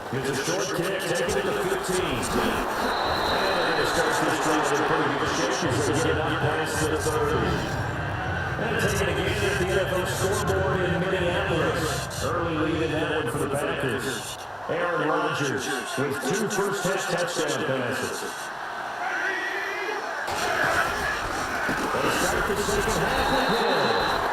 It's a short kick, taking it to 15. And they're going to start this drive in pretty good shape as they get it up past the 30. And taking a gain at the NFL scoreboard in Minneapolis. Early lead in that one for the Packers. Aaron Rodgers with 2 first-half touchdown passes. They start the second half with him.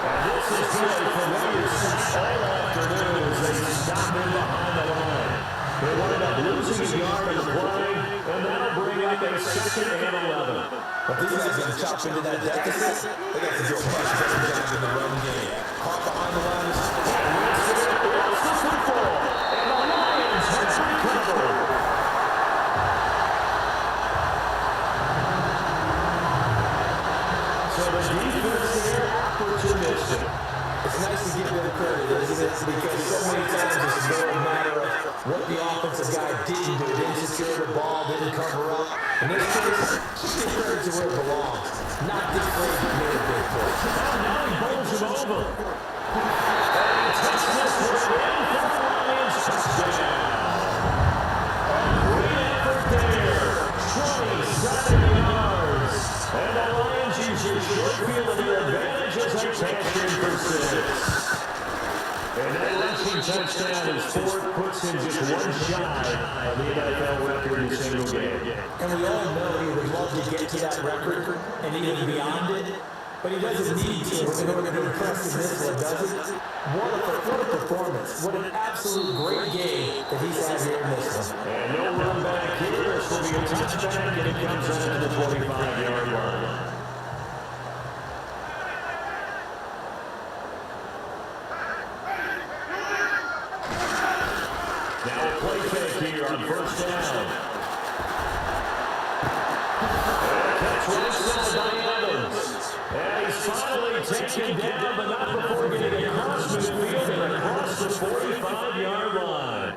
And this is good for Elias all afternoon as they stop him behind the line. They wound up losing a yard in the play, and that'll bring up a second and 11. But these guys going to chop into that deficit. They got to do a much better job in the run game. Caught behind the line. It's the football, and the Lions have recovered. So the defense here opportunistic. It's nice to give them credit, isn't it? Because so many times it's more a matter of what the offensive guy didn't do. Didn't secure the ball, didn't cover up. In this case, just give credit to where it belongs. Not get afraid to make a big play. Now he bowls him over. And takes this one in for the Lions touchdown. A great effort there. 27 yards. And the Lions use your short field of their advantage as they cash in for 6. And that rushing touchdown is 4. Puts him just one shy of the NFL record in a single game. And we all know he would love to get to that record and even beyond it. But he doesn't need to in order to impress in this one, does it? What a performance. What an absolute great game that he's had here in this one. And no run back here. This will be a touchback, and it comes out to the 25-yard line. Now a play fake here on first down. And a catch right side by Evans. And he's finally taken down, but not before getting across midfield and across the 45-yard line.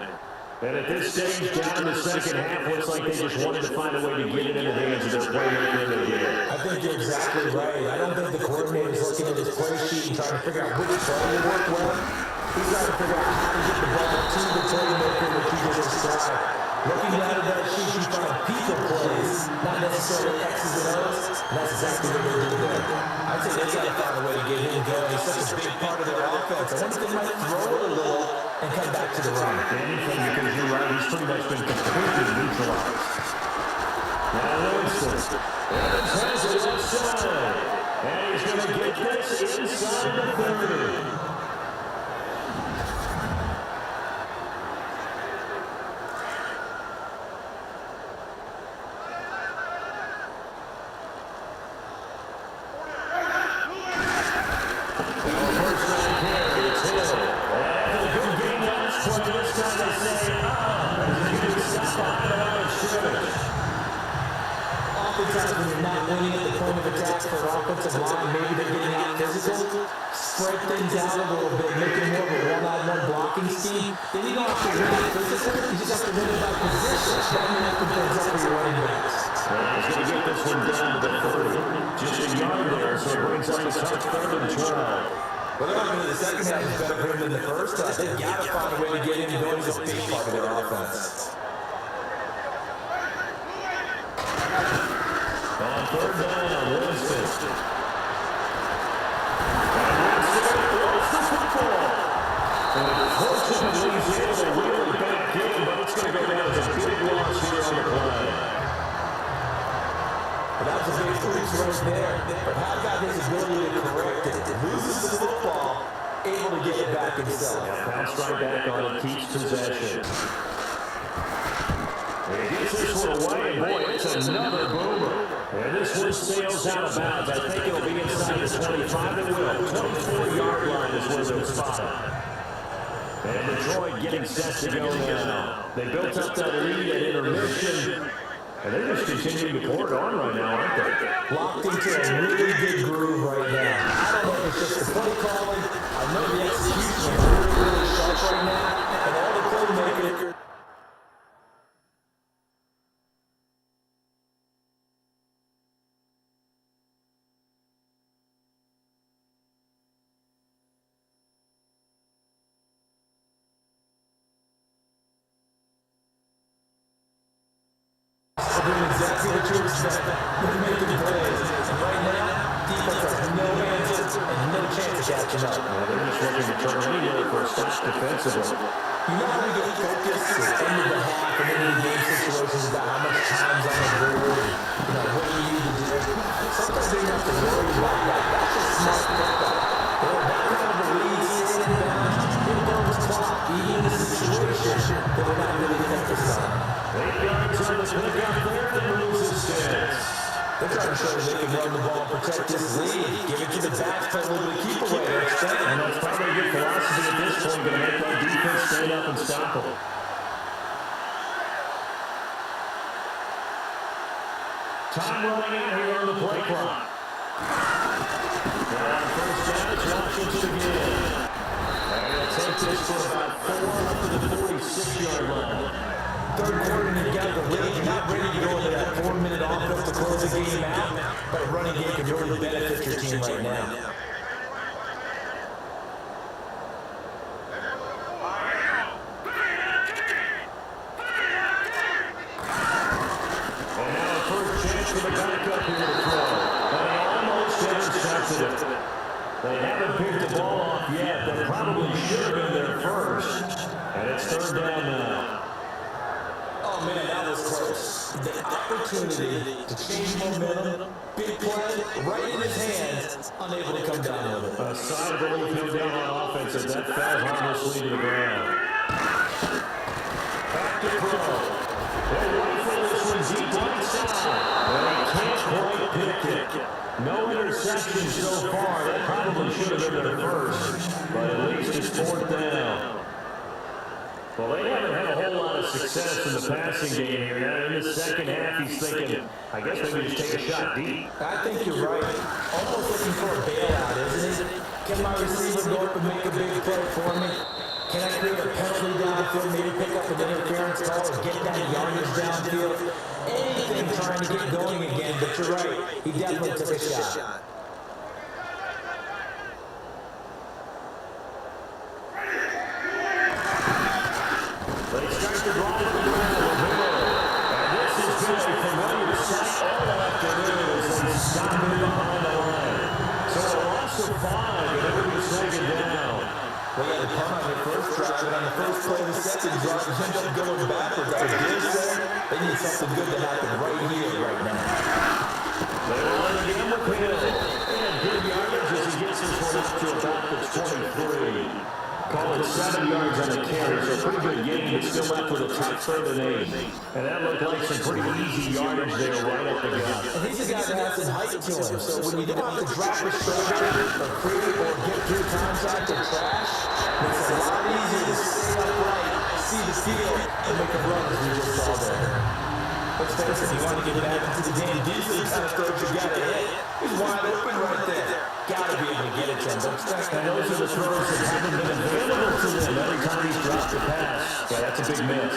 And at this stage, down in the second half, looks like they just wanted to find a way to get it in the hands of their playmaker in the game. I think you're exactly right. I don't think the coordinator's looking at his play sheet and trying to figure out which play will work well. He's trying to figure out how to get the ball to the playmaker that he just described. Looking at that sheet, you find people plays, not necessarily X's and O's. And that's exactly what they're doing there. I'd say they got to find a way to get him going. He's such a big part of their offense. I wonder if they might throw it a little and come back to the run. Anything, because you're right, he's pretty much been completely neutralized. Now Winston. Evans has it outside. And he's going to get this inside the 30. Oftentimes when you're not winning at the point of attack for an offensive line, maybe they're getting out physical, spread things out a little bit, make it more of a one-on-one blocking scheme. Then you don't have to win it physically, you just have to win it by position. Then you have to things up for your running backs. He's going to get this one down to the 30. Just a yard there, so it brings up a tough 3rd and 12. Well, they're going to the second half is better for him than the first half. They've got to find a way to get him going. He's a big part of their offense. On 3rd down, Winston. And Winston throws the football. And unfortunately, he's able to reel it back in, but it's going to go down as a big loss here on the play. But that was a big oops right there. But how about his ability to correct it? Loses the football, able to get it back himself. Bounce right back on it, keeps possession. And he gets this one away. Boy, it's another boomer. And this one sails out of bounds. I think it'll be inside the 25. It will. 24-yard line is where they'll spot it. And Detroit getting set to go now. They built up that lead at intermission. And they're just continuing to pour it on right now, aren't they? Locked into a really good groove right now. I don't know if it's just the play calling. I know the execution is really, really sharp right now. And all the playmakers. doing exactly what you expect. They're making plays. And right now, defense has no answers and no chance of catching up. They're just looking to turn anywhere for a stop defensively. You know how we get focused at the end of the half and into the game situations about how much time's on the board, what you need to do. Sometimes they don't have to worry about that. That's just smart football. That kind of a lead sitting down, it burns clock, even in a situation that we're not really focused on. 8 yards on the pick out there and loses six. They're trying to show they can run the ball and protect this lead. Give it to the backs, play a little bit of keep away. And that's probably a good philosophy at this point, going to make that defense stand up and stop them. Time running out here on the play clock. And on first down, it's Washington again. And they'll take this for about 4 up to the 46-yard line. Third quarter and you got the lead. You're not ready to go into that 4-minute offense to close the game out, but a running game can really benefit your team right now. And now a first chance for the backup here to throw. And they almost intercepted it. They haven't picked the ball off yet. That probably should have been their first. And it's third down now. Oh, man, that was close. The opportunity to change momentum, big play, right in his hands, unable to come down with it. A side of the lead came down on offense as that fell harmlessly to the ground. Back to throw. They'll rifle this one deep right side. And they can't quite pick it. No interceptions so far. That probably should have been their first. But at least it's fourth down. Well, they haven't had a whole lot of success in the passing game here. Now, in the second half, he's thinking, I guess maybe just take a shot deep. I think you're right. Almost looking for a bailout, isn't it? Can my receiver go up and make a big play for me? Can I create a penalty downfield, maybe pick up an interference call or get that yardage downfield? Anything trying to get going again, but you're right. He definitely took a shot. They start to drive it around the middle. And this has been a familiar sight all afternoon as they stop it behind the line. So a loss of 5, and everybody's taken down. Well, yeah, the punt on their first drive, and on the first play of the second drive, you end up going backwards. Like Dave said, they need something good to happen right here, right now. They run again with Hill. And good yardage as he gets this one up to about the 23. Call it 7 yards on the carry, so a pretty good game, but still left with a tight 3rd and 8. And that looked like some pretty easy yardage there right up the gut. And he's a guy that has some height to him, so when you don't have to drop your shoulder or create or get through contact or trash, it's a lot easier to stay upright, see the field, and make a run as we just saw there. Let's face it, you want to get back into the game, these are the kind of throws you got to hit. He's wide open right there. Got to be able to get it to him. And those are the throws that haven't been available to them every time he's dropped the pass. Yeah, that's a big miss.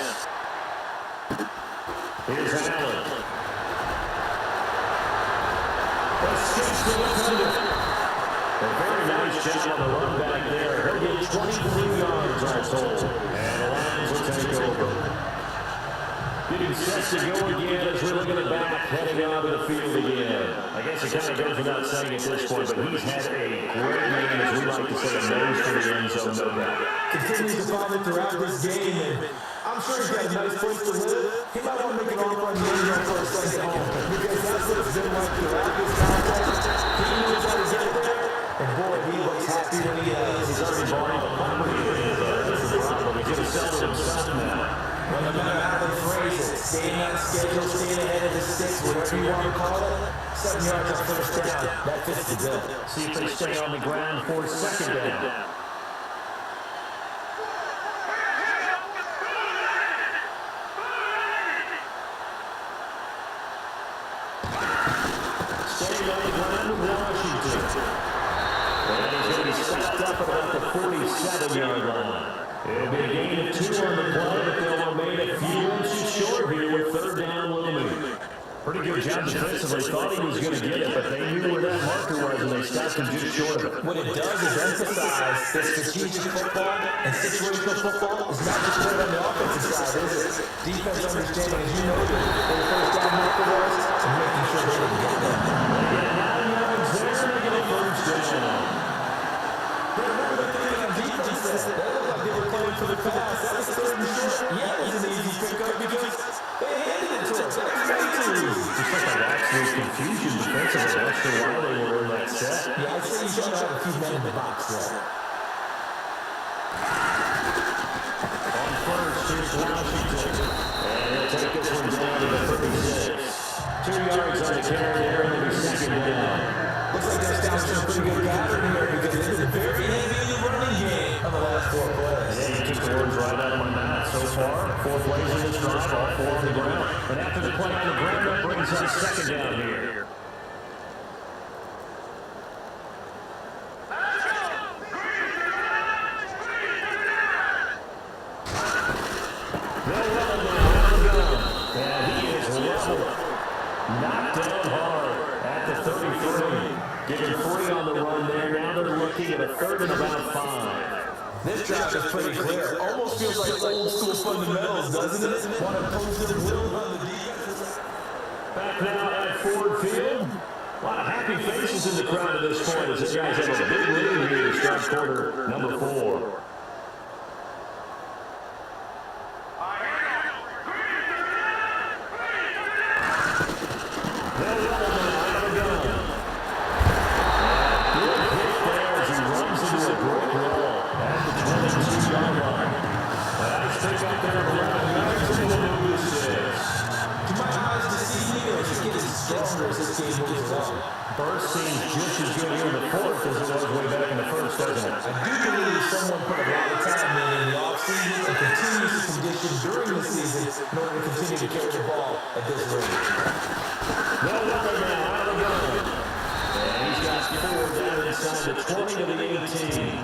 Here's Allen. Escapes the defender. A very nice job on the run back there. He'll get 23 yards all told. And the Lions will take over. Getting set to go again as we're looking at back, heading onto the field again. I guess it kind of goes without saying at this point, but he's had a great game, as we like to say, a nose to the end zone, no doubt. Continues to follow throughout this game, and I'm sure he's got a nice place to live. He might want to make an offer on the end zone for a second home, because that's what it's been like throughout this contest. He knows how to get there, and boy, he looks happy when he does. He's already bought it. That's the problem. He's going to sell to himself now. Well, no matter how they phrase it, staying on schedule, staying ahead of the sticks, whatever you want to call it, 7 yards on first down, that fits the bill. See if they stay on the ground for second down. Staying on the ground with Washington. And he's going to be stopped up about the 47-yard line. It'll be a gain of 2 on the play, but they'll remain a few inches short here with third down looming. Pretty good job defensively. Thought he was going to get it, but they knew where that marker was, and they stopped him just short of it. What it does is emphasize that strategic football and situational football is not just played on the offensive side, is it? Defense understanding, as you noted, for the first down for the pass. That was third and short. Yeah, it was an easy pickup because they handed it to us. That was way too easy. Just like an absolute confusion defensively. Not sure why they were in that set. Yeah, I'd say you should have a few men in the box there. On first, here's Washington. And he'll take this one down to the 36. 2 yards on the carry there, and it'll be second down. Looks like they're establishing a pretty good pattern here because this is a very heavy running game on the last 4 plays. Yeah, you took the words right out of my mouth. So far, 4 plays in this drive, all 4 on the ground. And after the play on the ground, that brings up second down here. Knocked down hard at the 33. Getting free on the run there. Now they're looking at a third and about 5. This drive is pretty clear. Almost feels like old school fundamentals, doesn't it? Want to post their will on the defense. Back now at Ford Field. A lot of happy faces in the crowd at this point as the guys have a big lead here to start quarter number 4. Burst seems just as good here in the 4th as it was way back in the 1st, doesn't it? I do believe someone put a lot of time in the offseason and continues to condition during the season in order to continue to carry the ball at this rate. No number now, out of the gun. And he's got 4 down inside the 20 to the 18.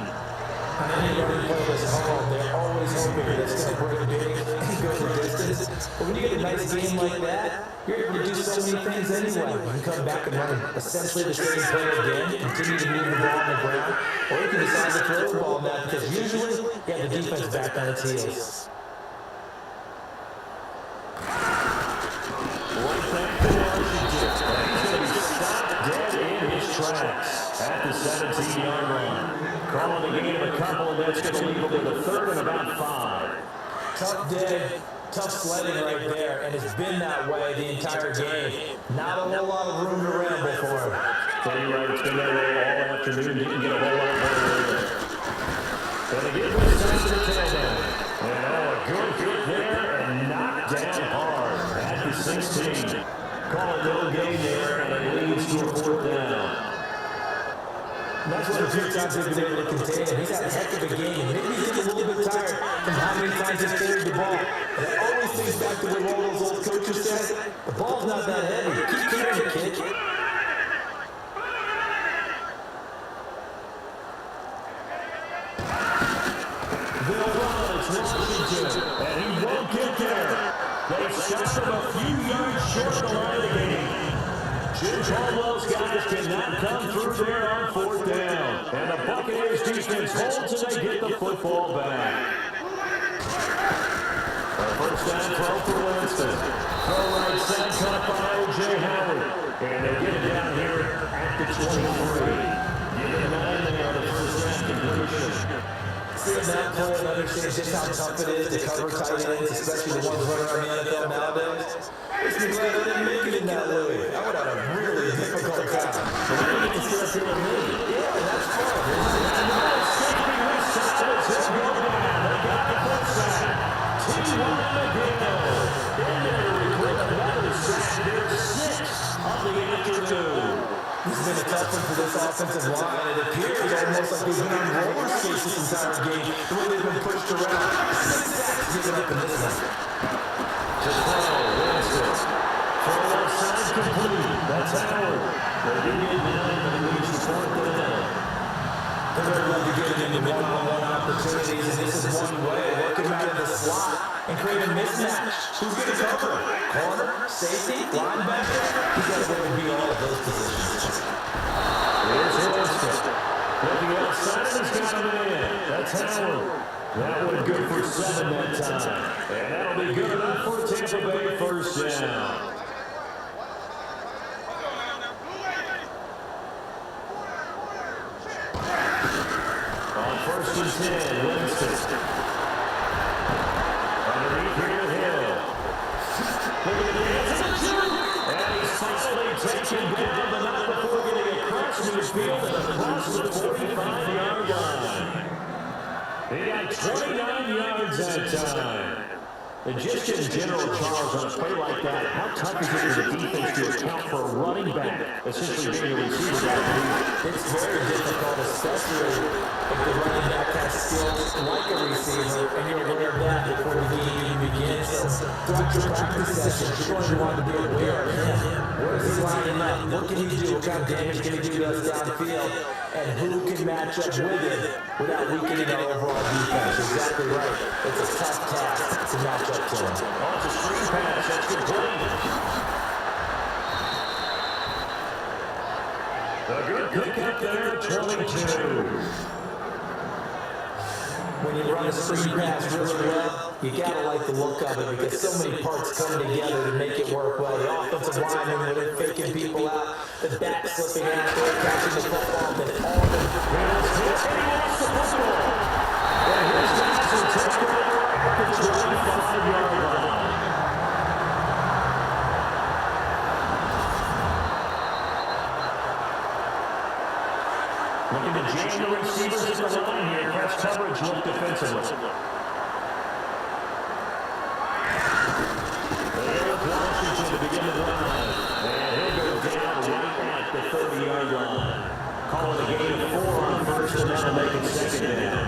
On any running play that's home, they're always hoping that's going to break big and go the distance. But when you get a nice game like that, you're able to do so many things anyway. You can come back and run essentially the same play again, continue to move the ball on the ground, or you can decide to throw the ball now because usually you have the defense back on its heels. Right back to Washington. He's going to be stopped dead in his tracks at the 17-yard line. Calling the game a couple, and that's going to leave him with a third and about 5. Tough dead, tough sledding right there, and it's been that way the entire game. Not a whole lot of room to ramble for him. So you're right, it's been that way all afternoon. Didn't get a whole lot more there. Going to get this time to the tailback. And a good hit there and knocked down hard at the 16. Call it no gain there, and it leads to a 4th down. That's what a few times they've been able to contain him. He's had a heck of a game. Maybe he's getting a little bit tired from how many times he's carried the ball. And it always thinks back to what all those old coaches said. The ball's not that heavy. Keep carrying it, kid. They'll run. It's Washington. And he won't get there. They stopped him a few yards short of the line of the game. Jim Caldwell's guys cannot come through there on 4th down. And the Buccaneers defense holds and they get the football back. First down throw for Winston. Throw right side caught by O.J. Howard. And they get it down here at the 23. Give it 9 there on the first down completion. Seeing that play and understand just how tough it is to cover tight ends, especially the ones running around the NFL nowadays. Makes me glad I didn't make it in that way. I would have had a really difficult time. But we didn't get to see us here in me. Yeah, that's fun. Escaping this side as he'll go down. They got the first sack. T.Y. McGill in there to recruit another sack. There's 6 of the afternoon. This has been a tough one for this offensive line. It appears almost like they've been on roller skates this entire game, the way they've been pushed around. 6 sacks given up in this one. To throw, Winston. Throw outside complete. That's Howard. They did get 9, but it leaves the 4th down. They're going to love to get it into one-on-one opportunities, and this is one way. Work him out of the slot and create a mismatch. Who's going to cover? Corner, safety, linebacker? He's got to be able to be all of those positions. Here's Winston. Looking outside, he's got him in. That's Howard. That one good for 7 that time. And that'll be good enough for Tampa Bay first down. On 1st and 10, Winston. take him down, but not before getting across midfield and across the 45-yard line. He got 29 yards that time. And just in general, Charles, on a play like that, how tough is it for the defense to account for a running back, essentially being a receiver guy? It's very difficult, especially if the running back has skills like a receiver, and you're aware of that before the game even begins. So throughout your practice sessions, you're going to want to be aware of him. Where is he lining up? What can he do? What kind of damage can he do to us downfield? And who can match up with it without weakening our overall defense? Exactly right. It's a tough task to match up to him. Oh, it's a screen pass. That's complete. A good pickup there, 22. When you run a screen pass really well, you gotta like the look of it because so many parts come together to make it work well. The offensive lineman, when they're faking people out, the back slipping out there, catching the football, then all the... And he lost the football. And his guys will take over at the 25-yard line. Looking to jam the receivers at the line here. Press coverage, look defensively. There's Washington to begin the drive. And he'll go down right at the 30-yard line. Calling a gain of 4 on first, and that'll make it second down.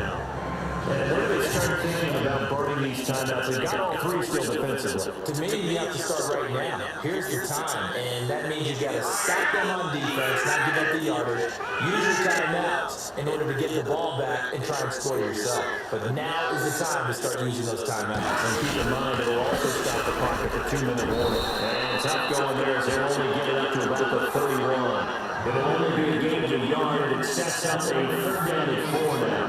And when do they start thinking about burning these timeouts? They've got all 3 still defensively. To me, you have to start right now. Here's the time, and that means you got to stop them on defense, not give up the yardage. Use your timeouts in order to get the ball back and try and score yourself. But now is the time to start using those timeouts. And keep in mind, it'll also stop the clock at the 2-minute warning. And tough going there as they only get it up to about the 31. It'll only be a gain of a yard. It sets up a 3rd down and 4 now.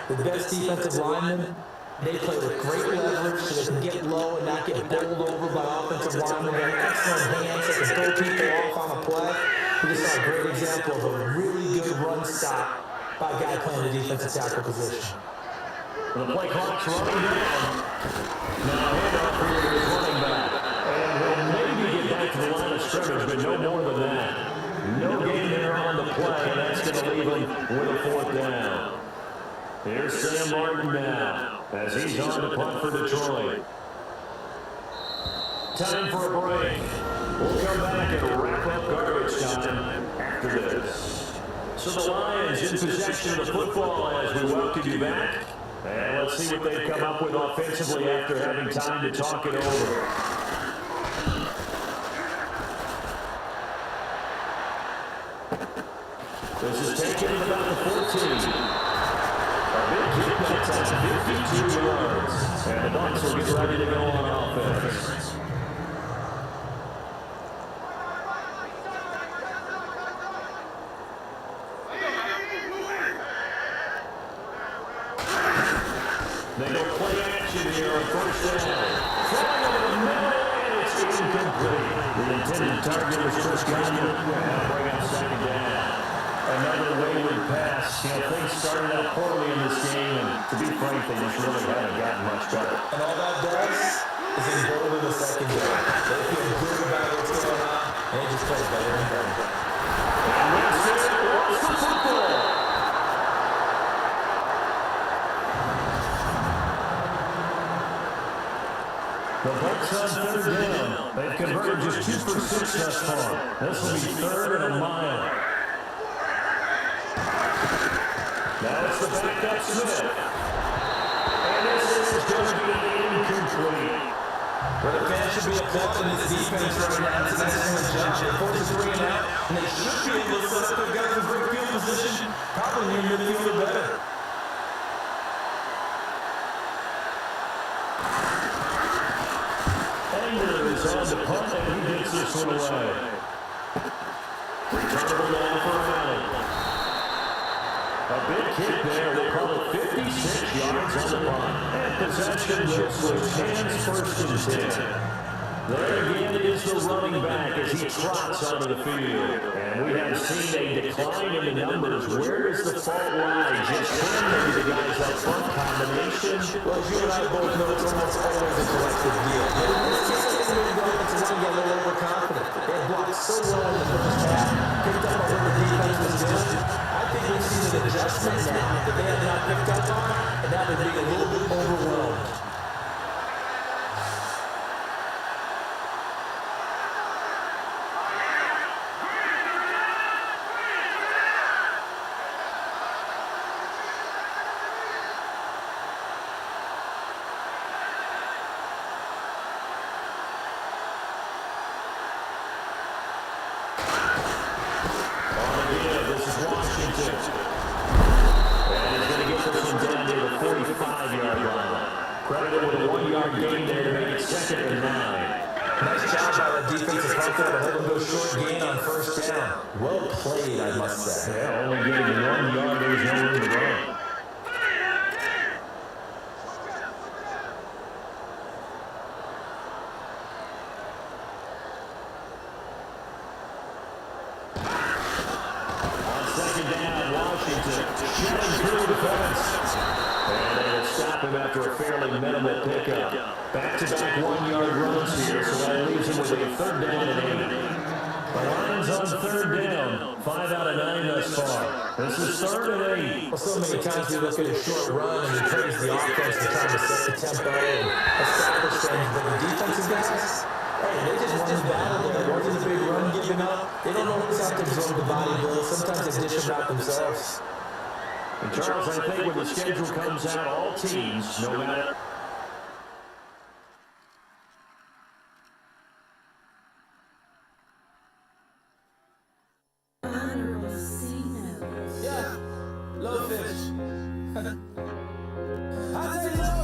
The best defensive linemen, they play with great leverage so they can get low and not get bowled over by offensive linemen. They have excellent hands that can throw people off on a play. We just saw a great example of a really good run stop by a guy playing the defensive tackle position. The play clock's running down. Now handoff here to his running back. And he'll maybe get back to the line of scrimmage, but no more than that. No gain there on the play, and that's going to leave him with a 4th down. Here's Sam Martin now, as he's on to punt for Detroit. Time for a break. We'll come back and wrap up garbage time after this. So the Lions in possession of the football as we welcome you back. And let's see what they've come up with offensively after having time to talk it over. This is taken at about the 14. A big kick that time, 52 yards. And the Bucs will get ready to go on offense. They go play action here on 1st down. Throwing over the middle, and it's incomplete. The intended target was Chris Godwin. Bring up 2nd down. Another wayward pass. You know, things started out poorly in this game, and to be frank, they just really haven't gotten much better. And all that does is embolden the secondary. They feel good about what's going on, and it just plays better and better. And that's it. What's the football? The Bucs on 3rd down. They've converted just 2 for 6 thus far. This will be 3rd and a mile. Now it's the backup Smith. And this is going to be incomplete. Well, the fans should be applauding this defense right now. It's an excellent job. They forced a 3 and out, and they should be able to set up their guys in great field position, probably near midfield or better. Anger is on the punt, and he gets this one away. Returnable now for Allen. A big kick there. They call it 56 yards on the punt. And possession looks with hands 1st and 10. There again is the running back as he trots onto the field. And we have seen a decline in the numbers. Where does the fault lie? Just him, maybe the guys up front combination? Well, as you and I both know, it's almost always a collective deal. This team got a little overconfident. They had blocked so well in the Washington. And he's going to get this one down near the 45-yard line. Credited with a 1-yard gain there to make it 2nd and 9. Nice job by the defensive front there to hold him to a short gain on 1st down. Well played, I must say. Yeah, only getting 1 yard. There was no room to run. On 2nd down, Washington shutting through the fence. And they will stop him after a fairly minimal pickup. Back-to-back 1-yard runs here, so that leaves him with a 3rd down and 8. The Lions on 3rd down, 5 out of 9 thus far. This is 3rd and 8. Well, so many times we look at a short run and we praise the offense for trying to set the tempo and establish things, but the defensive guys, hey, they just won the battle there. It wasn't a big run giving up. They don't know what's out to absorb the body blow. Sometimes they dish them out themselves. And Charles, I think when the schedule comes out, all teams, no matter... Yeah, low fish. I say low,